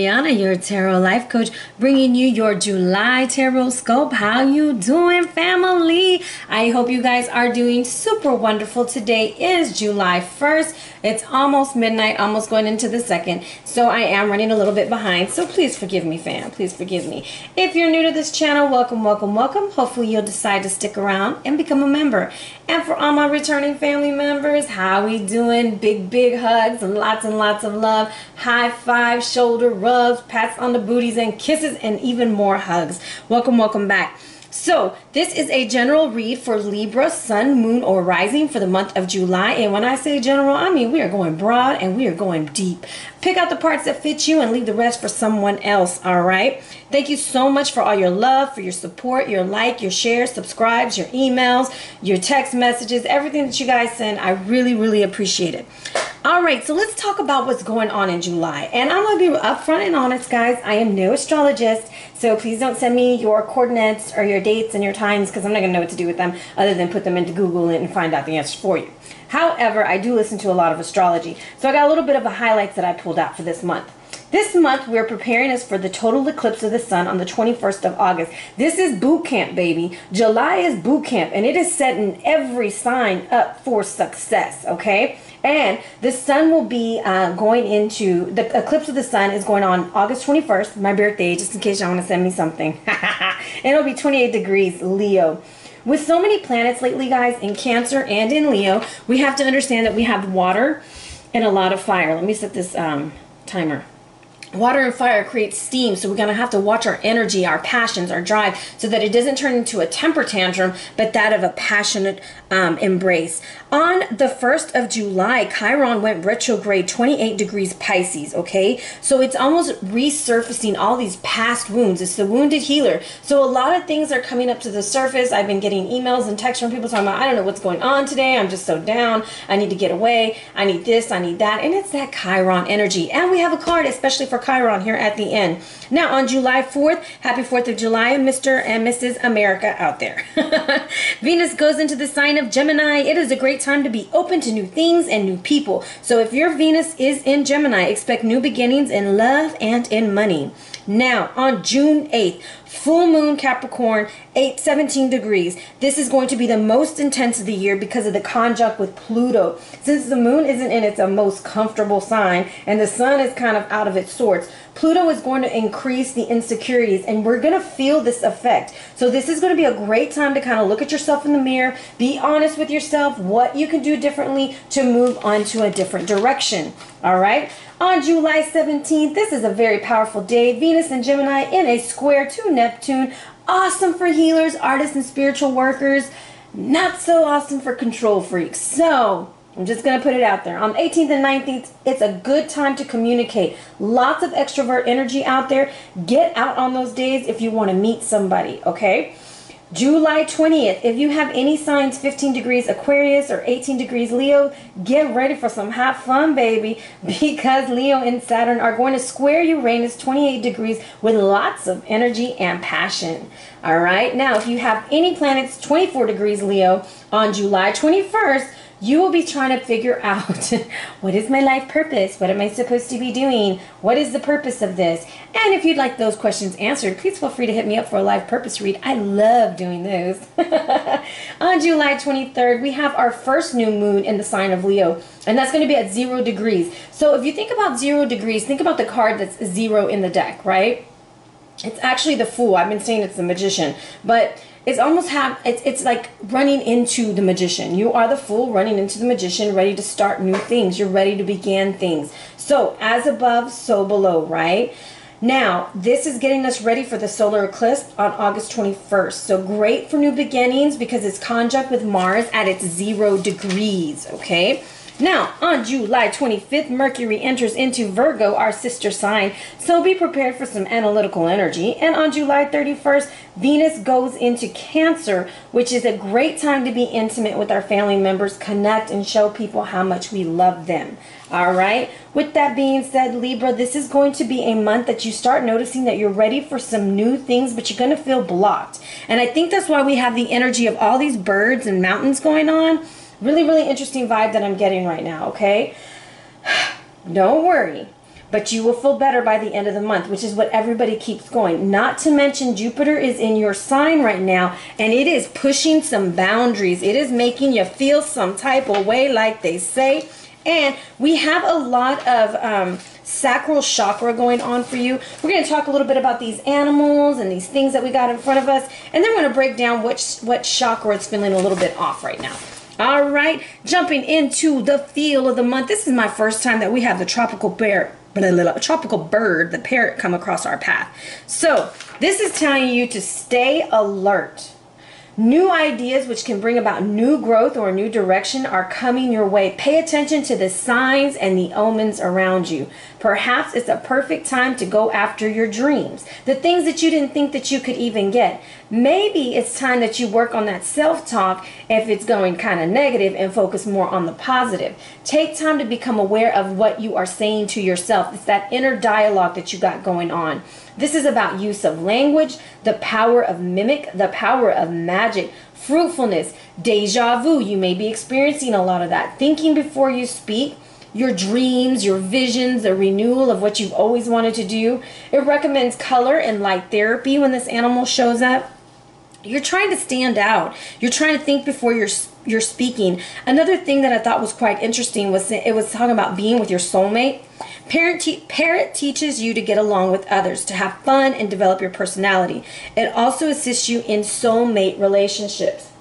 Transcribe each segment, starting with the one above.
Arhinna, your tarot life coach, bringing you your July tarot scope. How you doing, family? I hope you guys are doing super wonderful. Today is July 1st. It's almost midnight, almost going into the second, so I am running a little bit behind, so please forgive me, fam. Please forgive me. If you're new to this channel, welcome, welcome, welcome. Hopefully you'll decide to stick around and become a member. And for all my returning family members, how we doing? Big hugs and lots of love. High five, shoulder rubs, pats on the booties, and kisses, and even more hugs. Welcome, welcome back. So this is a general read for Libra, Sun, Moon, or Rising for the month of July. And when I say general, I mean we are going broad and we are going deep. Pick out the parts that fit you and leave the rest for someone else, all right? Thank you so much for all your love, for your support, your like, your shares, subscribes, your emails, your text messages, everything that you guys send. I really appreciate it. All right, so let's talk about what's going on in July. And I'm going to be upfront and honest, guys. I am no astrologist, so please don't send me your coordinates or your dates and your times, because I'm not going to know what to do with them other than put them into Google and find out the answers for you. However, I do listen to a lot of astrology, so I got a little bit of the highlights that I pulled out for this month. This month, we're preparing us for the total eclipse of the sun on the 21st of August. This is boot camp, baby. July is boot camp, and it is setting every sign up for success, okay? And the sun will be going into, the eclipse of the sun is going on August 21st, my birthday, just in case y'all want to send me something. And it'll be 28 degrees Leo. With so many planets lately, guys, in Cancer and in Leo, we have to understand that we have water and a lot of fire. Let me set this timer. Water and fire creates steam, so we're going to have to watch our energy, our passions, our drive, so that it doesn't turn into a temper tantrum, but that of a passionate embrace. On the 1st of July, Chiron went retrograde 28 degrees Pisces, okay? So it's almost resurfacing all these past wounds. It's the wounded healer. So a lot of things are coming up to the surface. I've been getting emails and texts from people talking about, I don't know what's going on today. I'm just so down. I need to get away. I need this. I need that. And it's that Chiron energy. And we have a card especially for Chiron here at the end. Now on July 4th, happy 4th of July, Mr. and Mrs. America out there. Venus goes into the sign of Gemini. It is a great time to be open to new things and new people. So if your Venus is in Gemini, expect new beginnings in love and in money. Now on June 8th, full moon Capricorn, 17 degrees. This is going to be the most intense of the year because of the conjunct with Pluto. Since the moon isn't in its most comfortable sign and the sun is kind of out of its sorts, Pluto is going to increase the insecurities, and we're going to feel this effect. So this is going to be a great time to kind of look at yourself in the mirror, be honest with yourself, what you can do differently to move on to a different direction. All right. On July 17th, this is a very powerful day. Venus and Gemini in a square to Neptune. Awesome for healers, artists, and spiritual workers. Not so awesome for control freaks. So I'm just going to put it out there. On the 18th and 19th, it's a good time to communicate. Lots of extrovert energy out there. Get out on those days if you want to meet somebody, okay? July 20th, if you have any signs 15 degrees Aquarius or 18 degrees Leo, get ready for some hot fun, baby, because Leo and Saturn are going to square Uranus 28 degrees with lots of energy and passion. All right, now if you have any planets 24 degrees Leo on July 21st, you will be trying to figure out, what is my life purpose? What am I supposed to be doing? What is the purpose of this? And if you'd like those questions answered, please feel free to hit me up for a live purpose read. I love doing those. On July 23rd, we have our first new moon in the sign of Leo, and that's going to be at 0 degrees. So if you think about 0 degrees, think about the card that's 0 in the deck, right? It's actually the Fool. I've been saying it's the Magician, but it's almost it's like running into the Magician. You are the Fool running into the Magician, ready to start new things. You're ready to begin things. So as above, so below, right? Now, this is getting us ready for the solar eclipse on August 21st. So great for new beginnings because it's conjunct with Mars at its 0 degrees, okay? Now, on July 25th, Mercury enters into Virgo, our sister sign, so be prepared for some analytical energy. And on July 31st, Venus goes into Cancer, which is a great time to be intimate with our family members, connect, and show people how much we love them. All right. With that being said, Libra, this is going to be a month that you start noticing that you're ready for some new things, but you're going to feel blocked. And I think that's why we have the energy of all these birds and mountains going on. Really interesting vibe that I'm getting right now, okay? Don't worry. but you will feel better by the end of the month, which is what everybody keeps going. Not to mention Jupiter is in your sign right now, and it is pushing some boundaries. It is making you feel some type of way, like they say. And we have a lot of sacral chakra going on for you. We're going to talk a little bit about these animals and these things that we got in front of us, and then we're going to break down what chakra is feeling a little bit off right now. All right, jumping into the feel of the month. This is my first time that we have the tropical bird, the parrot, come across our path. So this is telling you to stay alert. New ideas which can bring about new growth or a new direction are coming your way. Pay attention to the signs and the omens around you. Perhaps it's a perfect time to go after your dreams, the things that you didn't think that you could even get. Maybe it's time that you work on that self-talk if it's going kind of negative, and focus more on the positive. Take time to become aware of what you are saying to yourself. It's that inner dialogue that you got going on. This is about use of language, the power of mimic, the power of magic, fruitfulness, deja vu. You may be experiencing a lot of that. Thinking before you speak, your dreams, your visions, a renewal of what you've always wanted to do. It recommends color and light therapy when this animal shows up. You're trying to stand out. You're trying to think before you're speaking. Another thing that I thought was quite interesting was it was talking about being with your soulmate. Parrot teaches you to get along with others, to have fun and develop your personality. It also assists you in soulmate relationships.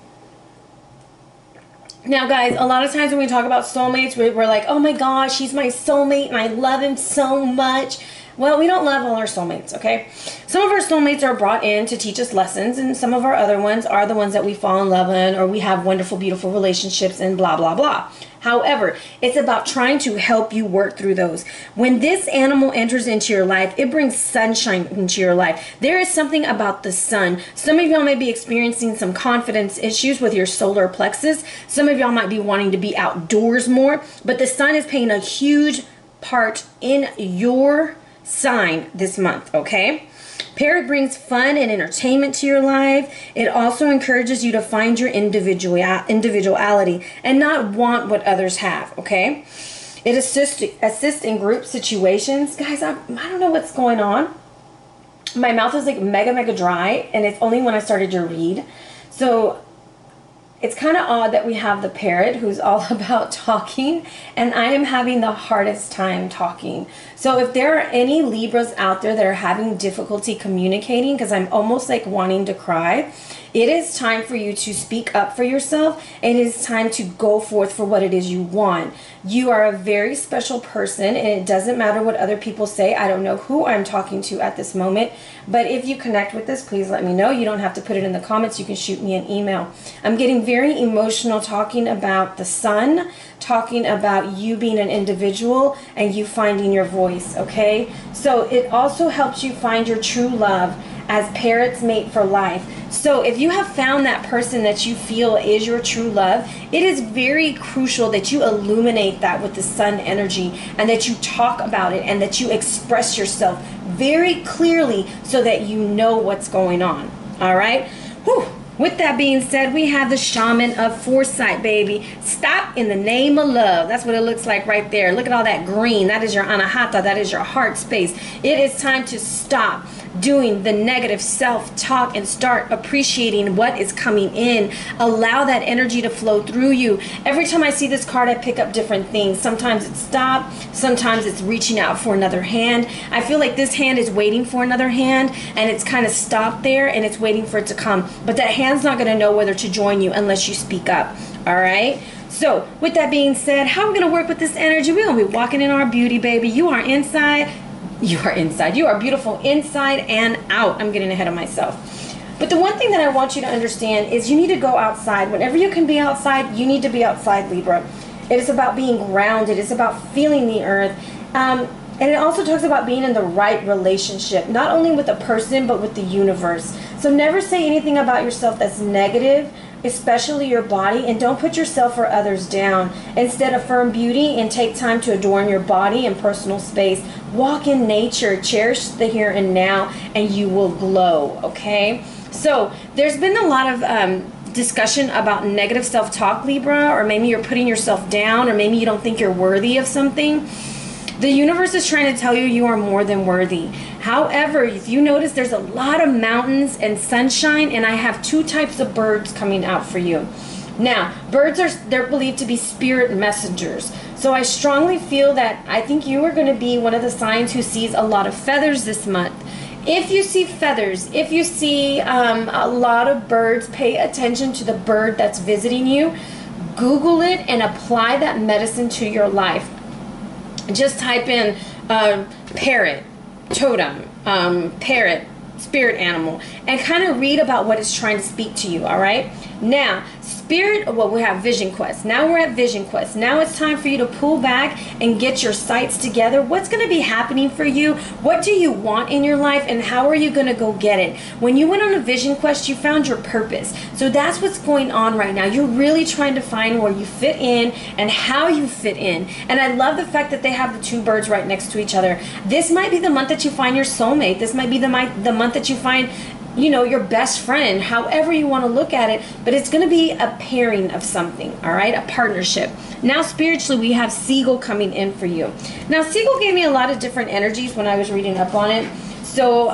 Now, guys, a lot of times when we talk about soulmates, we're like, oh my gosh, he's my soulmate and I love him so much. Well, we don't love all our soulmates, okay? Some of our soulmates are brought in to teach us lessons, and some of our other ones are the ones that we fall in love in, or we have wonderful, beautiful relationships and blah, blah, blah. However, it's about trying to help you work through those. When this animal enters into your life, it brings sunshine into your life. There is something about the sun. Some of y'all may be experiencing some confidence issues with your solar plexus. Some of y'all might be wanting to be outdoors more, but the sun is playing a huge part in your sign this month, okay? Parrot brings fun and entertainment to your life. It also encourages you to find your individuality and not want what others have, okay? It assists in group situations. Guys, I don't know what's going on. My mouth is like mega dry, and it's only when I started to read. So it's kind of odd that we have the parrot who's all about talking, and I am having the hardest time talking. So if there are any Libras out there that are having difficulty communicating, because I'm almost like wanting to cry, it is time for you to speak up for yourself, and it is time to go forth for what it is you want. You are a very special person, and it doesn't matter what other people say. I don't know who I'm talking to at this moment, but if you connect with this, please let me know. You don't have to put it in the comments. You can shoot me an email. I'm getting very emotional talking about the sun, talking about you being an individual and you finding your voice, okay? So it also helps you find your true love, as parrots mate for life. So if you have found that person that you feel is your true love, it is very crucial that you illuminate that with the sun energy, and that you talk about it, and that you express yourself very clearly so that you know what's going on. All right? Whew. With that being said, we have the Shaman of Foresight, baby. Stop in the name of love. That's what it looks like right there. Look at all that green. That is your anahata. That is your heart space. It is time to stop doing the negative self-talk and start appreciating what is coming in. Allow that energy to flow through you. Every time I see this card, I pick up different things. Sometimes it's stop. Sometimes it's reaching out for another hand. I feel like this hand is waiting for another hand, and it's kind of stopped there, and it's waiting for it to come. But that hand's not going to know whether to join you unless you speak up. All right? So with that being said, how are we going to work with this energy? We're going to be walking in our beauty, baby. You are inside. You are inside. You are beautiful inside and out. I'm getting ahead of myself. But the one thing that I want you to understand is you need to go outside. Whenever you can be outside, you need to be outside, Libra. It is about being grounded. It's about feeling the earth. And it also talks about being in the right relationship, not only with a person, but with the universe. So never say anything about yourself that's negative, especially your body, and don't put yourself or others down. Instead, affirm beauty and take time to adorn your body and personal space. Walk in nature, cherish the here and now, and you will glow, okay? So there's been a lot of discussion about negative self-talk, Libra, or maybe you're putting yourself down, or maybe you don't think you're worthy of something. The universe is trying to tell you you are more than worthy. However, if you notice, there's a lot of mountains and sunshine, and I have two types of birds coming out for you. Now, birds they're believed to be spirit messengers. So I strongly feel that I think you are going to be one of the signs who sees a lot of feathers this month. If you see feathers, if you see a lot of birds, pay attention to the bird that's visiting you. Google it and apply that medicine to your life. Just type in parrot, totem, parrot, spirit animal, and kind of read about what it's trying to speak to you, all right? Now, spirit, well, we have vision quest. Now we're at vision quest. Now it's time for you to pull back and get your sights together. What's going to be happening for you? What do you want in your life, and how are you going to go get it? When you went on a vision quest, you found your purpose. So that's what's going on right now. You're really trying to find where you fit in and how you fit in. And I love the fact that they have the two birds right next to each other. This might be the month that you find your soulmate. This might be the month that you find, you know, your best friend, however you want to look at it, but it's going to be a pairing of something, all right, a partnership. Now, spiritually, we have Seagull coming in for you. Now, Seagull gave me a lot of different energies when I was reading up on it. So,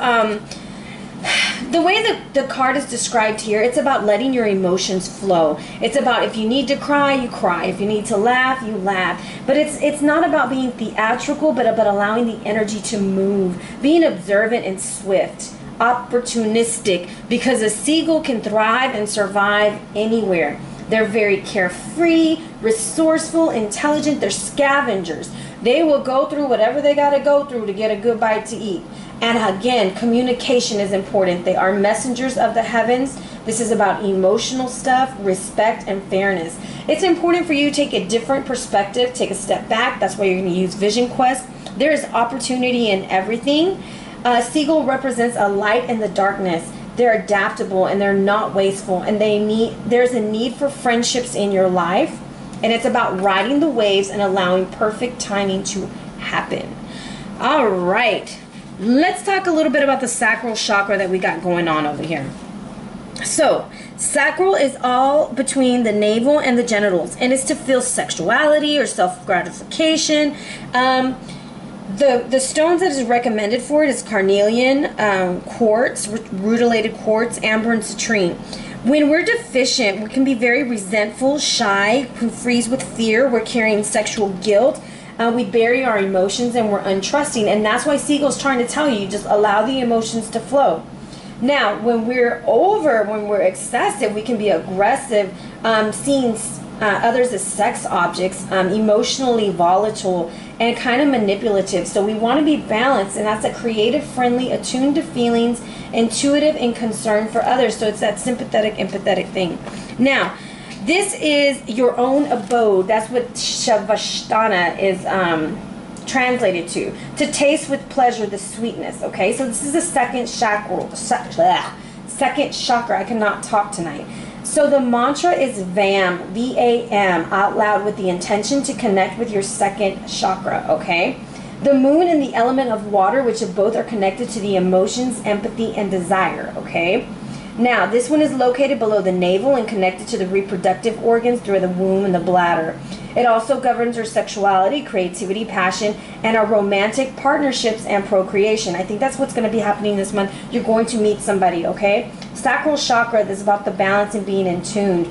the way that the card is described here, it's about letting your emotions flow. It's about if you need to cry, you cry. If you need to laugh, you laugh. But it's not about being theatrical, but about allowing the energy to move, being observant and swift, opportunistic, because a seagull can thrive and survive anywhere. They're very carefree, resourceful, intelligent. They're scavengers. They will go through whatever they got to go through to get a good bite to eat. And again, communication is important. They are messengers of the heavens. This is about emotional stuff, respect, and fairness. It's important for you to take a different perspective, take a step back. That's why you're going to use Vision Quest. There is opportunity in everything. Seagull represents a light in the darkness. They're adaptable and they're not wasteful. And there's a need for friendships in your life. And it's about riding the waves and allowing perfect timing to happen. All right. Let's talk a little bit about the sacral chakra that we got going on over here. So, sacral is all between the navel and the genitals, and it's to feel sexuality or self-gratification. The stones that is recommended for it is carnelian, quartz, rutilated quartz, amber, and citrine. When we're deficient, we can be very resentful, shy, who freeze with fear. We're carrying sexual guilt. We bury our emotions and we're untrusting, and that's why Seagull's trying to tell you, just allow the emotions to flow. Now, when we're excessive, we can be aggressive, seeing others as sex objects, emotionally volatile, and kind of manipulative. So we want to be balanced, and that's a creative, friendly, attuned to feelings, intuitive, and concern for others. So it's that sympathetic, empathetic thing. Now, this is your own abode. That's what Shavasthana is translated to taste with pleasure the sweetness. Okay, so this is the second chakra. Second chakra. I cannot talk tonight. So the mantra is VAM, V-A-M, out loud with the intention to connect with your second chakra. Okay, the moon and the element of water, which both are connected to the emotions, empathy, and desire. Okay. Now, this one is located below the navel and connected to the reproductive organs through the womb and the bladder. It also governs our sexuality, creativity, passion, and our romantic partnerships and procreation. I think that's what's going to be happening this month. You're going to meet somebody, okay? Sacral chakra is about the balance and being in tune.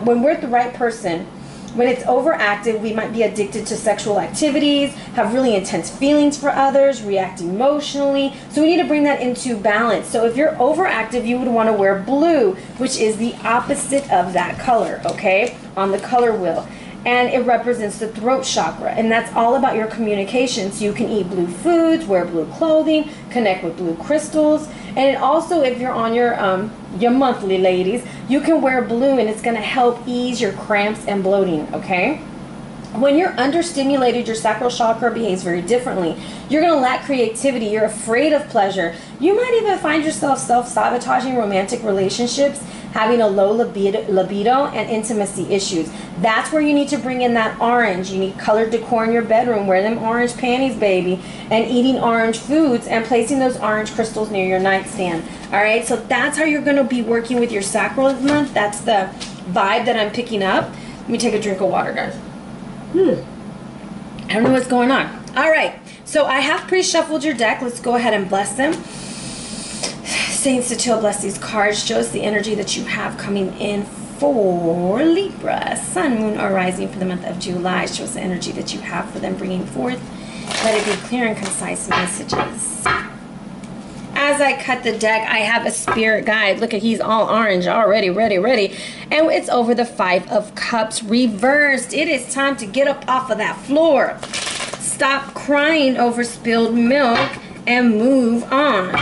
When we're with the right person, when it's overactive, we might be addicted to sexual activities, have really intense feelings for others, react emotionally. So we need to bring that into balance. So if you're overactive, you would want to wear blue, which is the opposite of that color, okay, on the color wheel. And it represents the throat chakra, and that's all about your communication. So you can eat blue foods, wear blue clothing, connect with blue crystals, and also if you're on your monthly, ladies, you can wear blue, and it's going to help ease your cramps and bloating. Okay. When you're understimulated, your sacral chakra behaves very differently. You're going to lack creativity. You're afraid of pleasure. You might even find yourself self-sabotaging romantic relationships, having a low libido, and intimacy issues. That's where you need to bring in that orange. You need colored decor in your bedroom. Wear them orange panties, baby, and eating orange foods and placing those orange crystals near your nightstand. All right, so that's how you're going to be working with your sacral this month. That's the vibe that I'm picking up. Let me take a drink of water, guys. I don't know what's going on. All right, so I have pre-shuffled your deck. Let's go ahead and bless them. Saint Satil, bless these cards. Show us the energy that you have coming in for Libra, Sun, Moon, or Rising for the month of July. Show us the energy that you have for them bringing forth. Let it be clear and concise messages. As I cut the deck, I have a spirit guide. Look at, he's all orange already, ready. And it's over the 5 of Cups reversed. It is time to get up off of that floor. Stop crying over spilled milk and move on.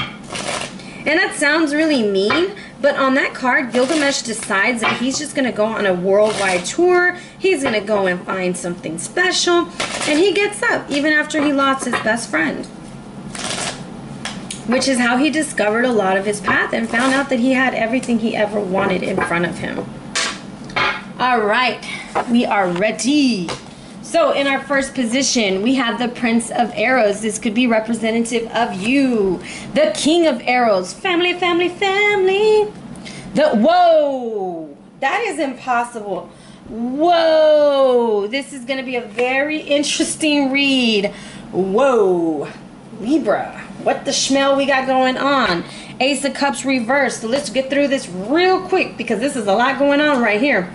And that sounds really mean, but on that card, Gilgamesh decides that he's just going to go on a worldwide tour. He's going to go and find something special. And he gets up, even after he lost his best friend. Which is how he discovered a lot of his path and found out that he had everything he ever wanted in front of him. All right, we are ready. So in our first position, we have the Prince of Arrows. This could be representative of you. The King of Arrows. Family. Whoa, that is impossible. Whoa, this is going to be a very interesting read. Whoa, Libra, what the schmell we got going on? Ace of Cups reversed. So let's get through this real quick because this is a lot going on right here.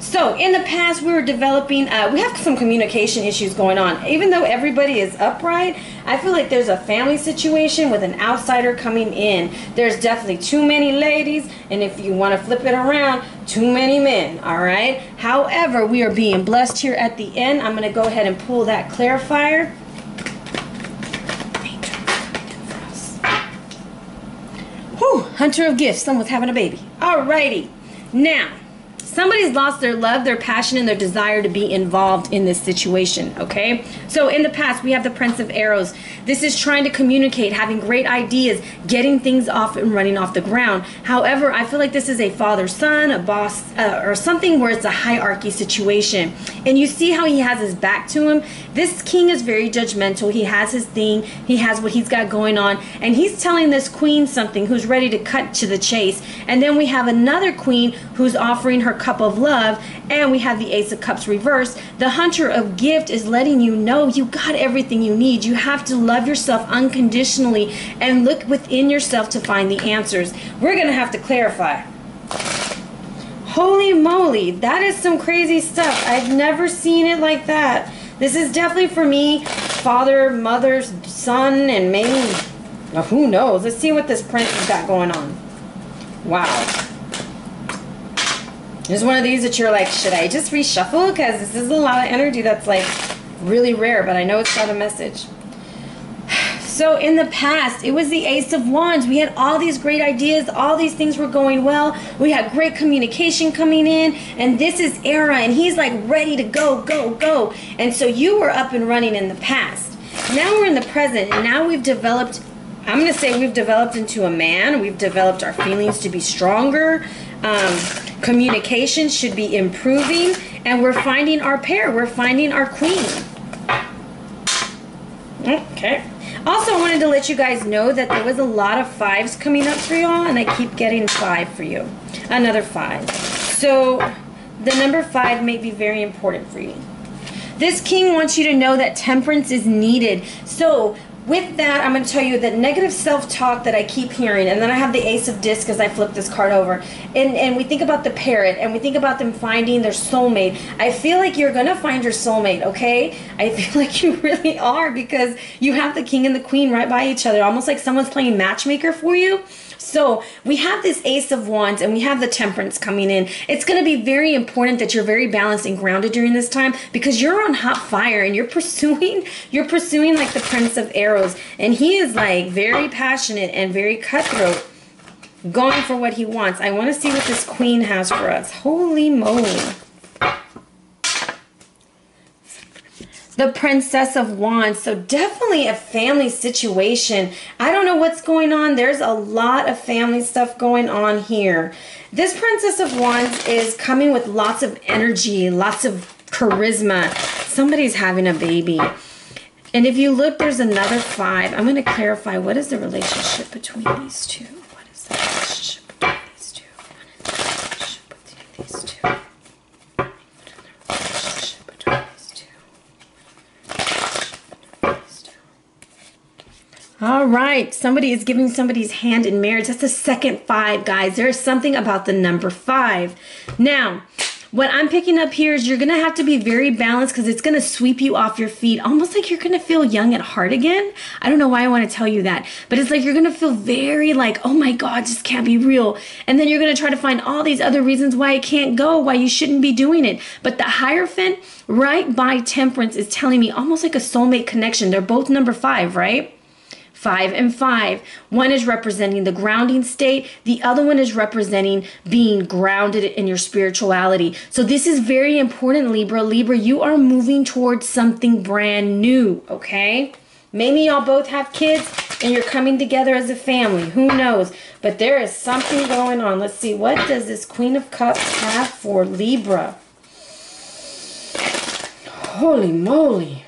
So in the past, we were developing, we have some communication issues going on. Even though everybody is upright, I feel like there's a family situation with an outsider coming in. There's definitely too many ladies, and if you want to flip it around, too many men, all right? However, we are being blessed here at the end. I'm going to go ahead and pull that clarifier. Whew, Hunter of Gifts. Someone's having a baby. All righty. Now, somebody's lost their love, their passion, and their desire to be involved in this situation, okay? So in the past, we have the Prince of Arrows. This is trying to communicate, having great ideas, getting things off and running off the ground. However, I feel like this is a father-son, a boss, or something where it's a hierarchy situation. And you see how he has his back to him? This king is very judgmental. He has his thing. He has what he's got going on. And he's telling this queen something who's ready to cut to the chase. And then we have another queen who's offering her cup of love, and we have the Ace of Cups reversed. The Hunter of Gift is letting you know you got everything you need. You have to love yourself unconditionally and look within yourself to find the answers. We're going to have to clarify. Holy moly, that is some crazy stuff. I've never seen it like that. This is definitely for me, father, mother, son, and maybe, who knows. Let's see what this prince has got going on. Wow. There's one of these that you're like, should I just reshuffle? Because this is a lot of energy that's like really rare, but I know it's got a message. So in the past, it was the Ace of Wands. We had all these great ideas. All these things were going well. We had great communication coming in. And this is Era, and he's like ready to go, go, go. And so you were up and running in the past. Now we're in the present, and now we've developed, I'm going to say we've developed into a man. We've developed our feelings to be stronger. Communication should be improving, and we're finding our pair. We're finding our queen. Okay. Also, I wanted to let you guys know that there was a lot of 5s coming up for y'all, and I keep getting 5 for you. Another 5. So the number 5 may be very important for you. This king wants you to know that temperance is needed. So with that, I'm going to tell you that negative self-talk that I keep hearing, and then I have the Ace of Discs as I flip this card over, and we think about the parrot, and we think about them finding their soulmate. I feel like you're going to find your soulmate, okay? I feel like you really are, because you have the king and the queen right by each other, almost like someone's playing matchmaker for you. So we have this Ace of Wands, and we have the Temperance coming in. It's going to be very important that you're very balanced and grounded during this time, because you're on hot fire and you're pursuing like the Prince of Arrows, and he is like very passionate and very cutthroat, going for what he wants. I want to see what this queen has for us. Holy moly. The Princess of Wands. So definitely a family situation. I don't know what's going on. There's a lot of family stuff going on here. This Princess of Wands is coming with lots of energy, lots of charisma. Somebody's having a baby. And if you look, there's another 5. I'm going to clarify, what is the relationship between these two? What is the relationship between these two? What is the relationship between these two? What is the relationship between these two? All right, somebody is giving somebody's hand in marriage. That's the second 5, guys. There's something about the number 5. Now, what I'm picking up here is you're going to have to be very balanced because it's going to sweep you off your feet, almost like you're going to feel young at heart again. I don't know why I want to tell you that, but it's like you're going to feel very like, oh my God, this can't be real. And then you're going to try to find all these other reasons why it can't go, why you shouldn't be doing it. But the Hierophant right by Temperance is telling me almost like a soulmate connection. They're both number 5, right? 5 and 5. One is representing the grounding state. The other one is representing being grounded in your spirituality. So this is very important, Libra. Libra, you are moving towards something brand new, okay? Maybe y'all both have kids and you're coming together as a family. Who knows? But there is something going on. Let's see. What does this Queen of Cups have for Libra? Holy moly.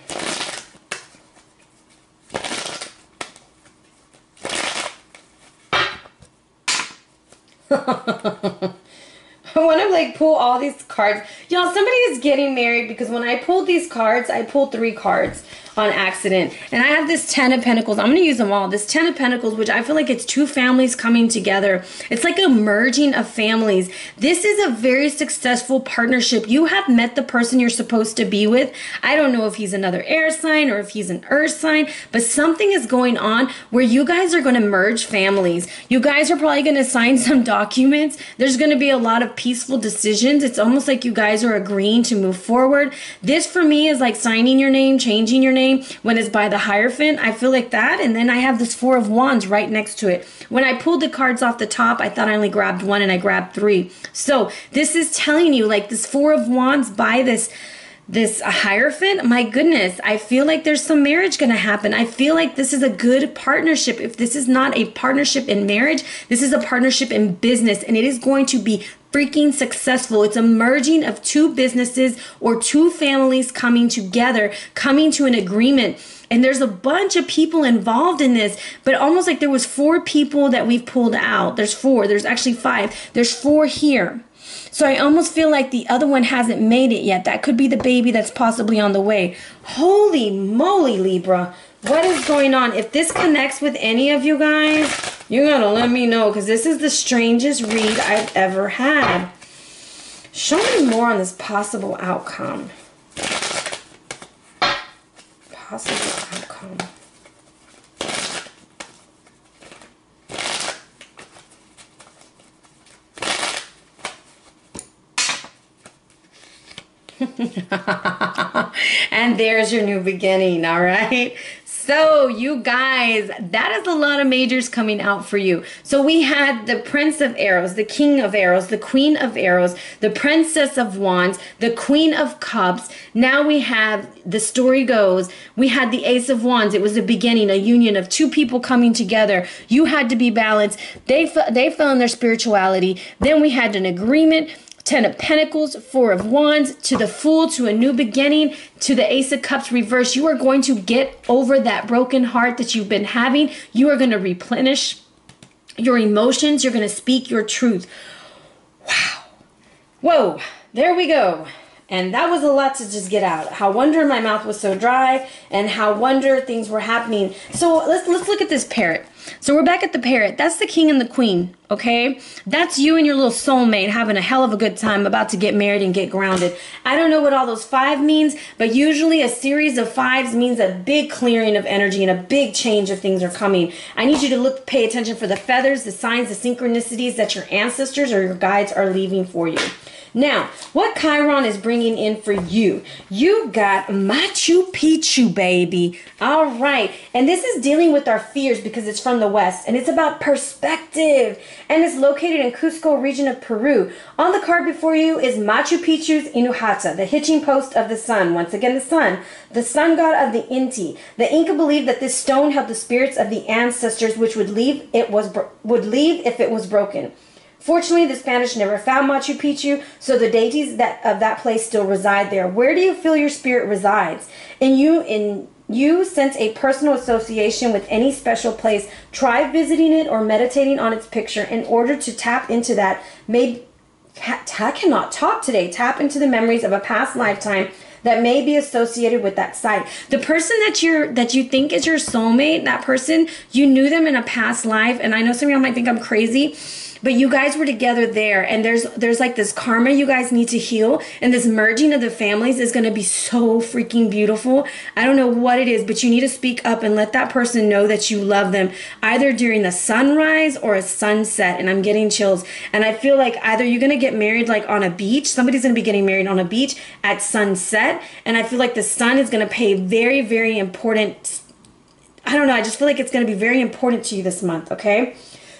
I want to like pull all these cards. Y'all, somebody is getting married because when I pulled these cards, I pulled 3 cards on accident. And I have this 10 of Pentacles. I'm going to use them all. This 10 of Pentacles, which I feel like it's 2 families coming together. It's like a merging of families. This is a very successful partnership. You have met the person you're supposed to be with. I don't know if he's another air sign or if he's an earth sign, but something is going on where you guys are going to merge families. You guys are probably going to sign some documents. There's going to be a lot of peaceful decisions. It's almost like you guys are agreeing to move forward. This for me is like signing your name, changing your name. When it's by the Hierophant, I feel like that. And then I have this 4 of Wands right next to it. When I pulled the cards off the top, I thought I only grabbed 1 and I grabbed 3. So this is telling you like this 4 of Wands by this Hierophant. My goodness, I feel like there's some marriage going to happen. I feel like this is a good partnership. If this is not a partnership in marriage, this is a partnership in business, and it is going to be freaking successful. It's a merging of 2 businesses or 2 families coming together, coming to an agreement. And there's a bunch of people involved in this, but almost like there was 4 people that we've pulled out. There's 4. There's actually 5. There's 4 here. So I almost feel like the other one hasn't made it yet. That could be the baby that's possibly on the way. Holy moly, Libra. What is going on? If this connects with any of you guys, you're going to let me know because this is the strangest read I've ever had. Show me more on this possible outcome. Possible outcome. And there's your new beginning, all right? So you guys, that is a lot of majors coming out for you. So we had the Prince of Arrows, the King of Arrows, the Queen of Arrows, the Princess of Wands, the Queen of Cups. Now we have, the story goes, we had the Ace of Wands. It was a beginning, a union of 2 people coming together. You had to be balanced. They fell in their spirituality. Then we had an agreement. 10 of Pentacles, 4 of Wands, to the Fool, to a new beginning, to the Ace of Cups reverse. You are going to get over that broken heart that you've been having. You are going to replenish your emotions. You're going to speak your truth. Wow. Whoa. There we go. And that was a lot to just get out. How wonder my mouth was so dry, and how wonder things were happening. So let's look at this parrot. So we're back at the parrot. That's the king and the queen, okay? That's you and your little soulmate having a hell of a good time, about to get married and get grounded. I don't know what all those 5 means, but usually a series of 5s means a big clearing of energy and a big change of things are coming. I need you to pay attention for the feathers, the signs, the synchronicities that your ancestors or your guides are leaving for you. Now, what Chiron is bringing in for you? You got Machu Picchu, baby. All right. And this is dealing with our fears because it's from the west. And it's about perspective. And it's located in Cusco region of Peru. On the card before you is Machu Picchu's Inuhata, the hitching post of the sun. Once again, the sun god of the Inti. The Inca believed that this stone held the spirits of the ancestors, which would leave if it was broken. Fortunately, the Spanish never found Machu Picchu, so the deities of that place still reside there. Where do you feel your spirit resides? You sense a personal association with any special place. Try visiting it or meditating on its picture in order to tap into that. I cannot talk today. Tap into the memories of a past lifetime that may be associated with that site. The person that you think is your soulmate, that person, you knew them in a past life, and I know some of y'all might think I'm crazy, but you guys were together there, and there's like this karma you guys need to heal, and this merging of the families is going to be so freaking beautiful. I don't know what it is, but you need to speak up and let that person know that you love them, either during the sunrise or a sunset. And I'm getting chills, and I feel like either you're going to get married like on a beach, somebody's going to be getting married on a beach at sunset, and I feel like the sun is going to pay very, very important, I don't know, I just feel like it's going to be very important to you this month, okay?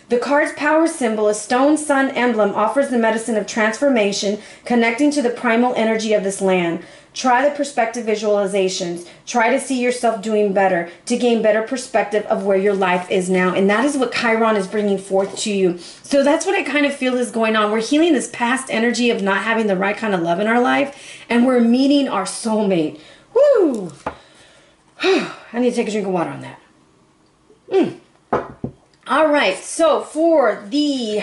The card's power symbol, a stone sun emblem, offers the medicine of transformation, connecting to the primal energy of this land. Try the perspective visualizations. Try to see yourself doing better, to gain better perspective of where your life is now. And that is what Chiron is bringing forth to you. So that's what I kind of feel is going on. We're healing this past energy of not having the right kind of love in our life, and we're meeting our soulmate. Woo! I need to take a drink of water on that. All right, so for the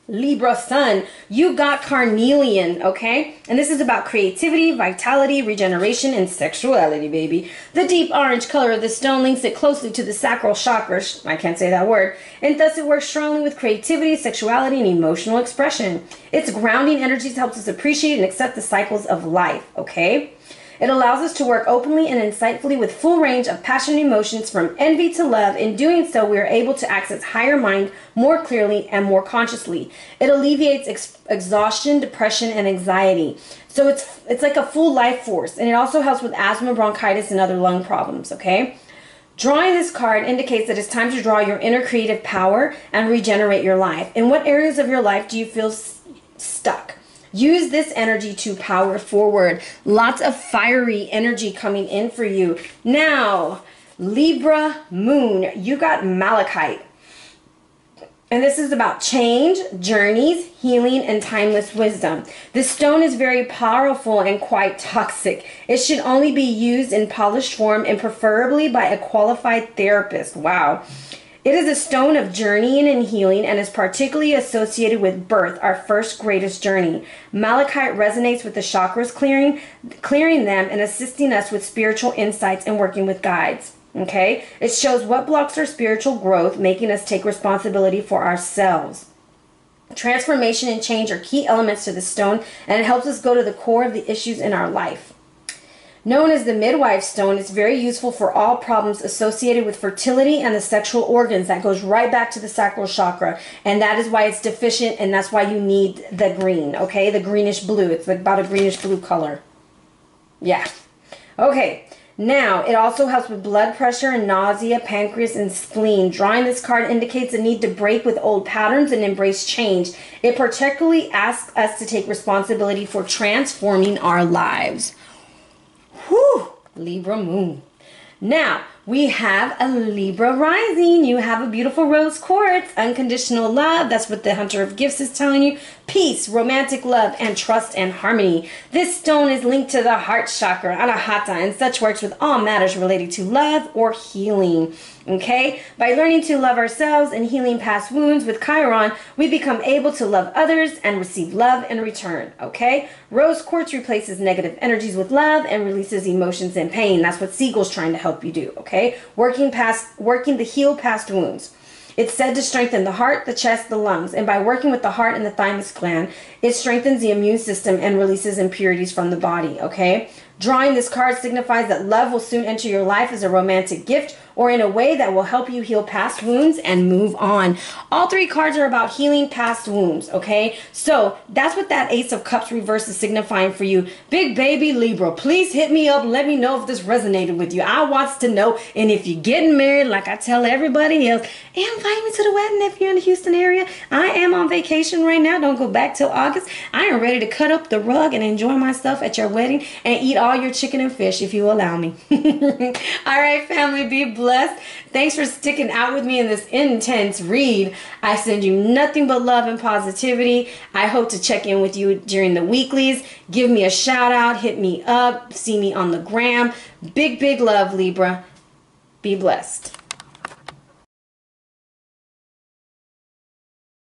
Libra sun, you got carnelian, okay? And this is about creativity, vitality, regeneration, and sexuality, baby. The deep orange color of the stone links it closely to the sacral chakra, I can't say that word, and thus it works strongly with creativity, sexuality, and emotional expression. Its grounding energies helps us appreciate and accept the cycles of life, okay? It allows us to work openly and insightfully with full range of passionate emotions from envy to love. In doing so, we are able to access higher mind more clearly and more consciously. It alleviates exhaustion, depression, and anxiety. So it's like a full life force, and it also helps with asthma, bronchitis, and other lung problems, okay? Drawing this card indicates that it's time to draw your inner creative power and regenerate your life. In what areas of your life do you feel stuck? Use this energy to power forward. Lots of fiery energy coming in for you. Now, Libra moon, you got malachite. And this is about change, journeys, healing, and timeless wisdom. This stone is very powerful and quite toxic. It should only be used in polished form and preferably by a qualified therapist. Wow. It is a stone of journeying and healing and is particularly associated with birth, our first greatest journey. Malachite resonates with the chakras, clearing them and assisting us with spiritual insights and working with guides. Okay? It shows what blocks our spiritual growth, making us take responsibility for ourselves. Transformation and change are key elements to the stone, and it helps us go to the core of the issues in our life. Known as the midwife stone, it's very useful for all problems associated with fertility and the sexual organs. That goes right back to the sacral chakra, and that is why it's deficient, and that's why you need the green, okay? The greenish blue. It's about a greenish blue color. Yeah. Okay. Now, it also helps with blood pressure and nausea, pancreas, and spleen. Drawing this card indicates a need to break with old patterns and embrace change. It particularly asks us to take responsibility for transforming our lives. Whew, Libra moon. Now, we have a Libra rising. You have a beautiful rose quartz, unconditional love. That's what the Hunter of Gifts is telling you. Peace, romantic love, and trust and harmony. This stone is linked to the heart chakra, Anahata, and such works with all matters related to love or healing. Okay? By learning to love ourselves and healing past wounds with Chiron, we become able to love others and receive love in return. Okay? Rose quartz replaces negative energies with love and releases emotions and pain. That's what Siegel's trying to help you do. Okay? Working to heal past wounds. It's said to strengthen the heart, the chest, the lungs, and by working with the heart and the thymus gland, it strengthens the immune system and releases impurities from the body, okay? Drawing this card signifies that love will soon enter your life as a romantic gift or in a way that will help you heal past wounds and move on. All three cards are about healing past wounds, okay? So that's what that Ace of Cups reverse is signifying for you. Big baby Libra, please hit me up. Let me know if this resonated with you. I want to know. And if you're getting married, like I tell everybody else, invite me to the wedding if you're in the Houston area. I am on vacation right now. Don't go back till August. I am ready to cut up the rug and enjoy myself at your wedding and eat all your chicken and fish if you allow me. All right, family, be blessed. Thanks for sticking out with me in this intense read. I send you nothing but love and positivity. I hope to check in with you during the weeklies. Give me a shout out, hit me up, see me on the gram. Big, big love, Libra. Be blessed.